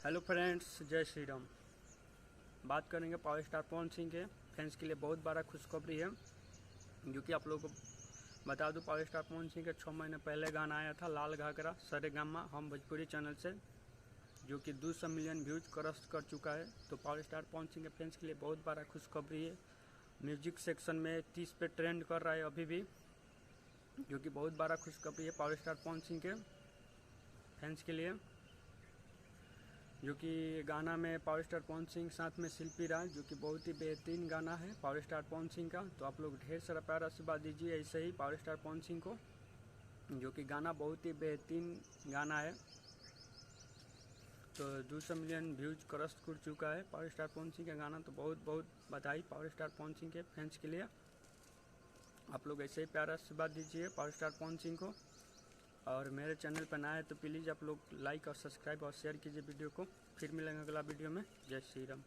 Hello friends, जय श्री राम। बात करेंगे पावर स्टार पवन सिंह के फैंस के लिए बहुत बड़ा खुशखबरी है, जो कि आप लोगों को बता दूं। पावर स्टार पवन सिंह के 6 महीने पहले गाना आया था लाल घाघरा सरेगामा हम भोजपुरी चैनल से, जो कि 200 मिलियन व्यूज क्रॉस कर चुका है। तो पावर स्टार पवन सिंह के फैंस के लिए बहुत बड़ा खुशखबरी है। म्यूजिक सेक्शन में 30 पे ट्रेंड कर रहा है अभी भी, जो कि बहुत बड़ा खुशखबरी है पावर स्टार पवन सिंह के फैंस के लिए। जो कि गाना में पावर स्टार पवन सिंह साथ में शिल्पी राज, जो कि बहुत ही बेहतरीन गाना है पावर स्टार पवन सिंह का। तो आप लोग ढेर सारा प्यार आशीर्वाद दीजिए ऐसे ही पावर स्टार पवन सिंह को, जो कि गाना बहुत ही बेहतरीन गाना है। तो 200 मिलियन व्यूज क्रॉस कर चुका है पावर स्टार पवन सिंह का गाना। तो बहुत बहुत बधाई पावर स्टार पवन सिंह के फैंस के लिए। आप लोग ऐसे ही प्यार आशीर्वाद दीजिए पावर स्टार पवन सिंह को। और मेरे चैनल पर नया है तो प्लीज़ आप लोग लाइक और सब्सक्राइब और शेयर कीजिए वीडियो को। फिर मिलेंगे अगला वीडियो में। जय श्री राम।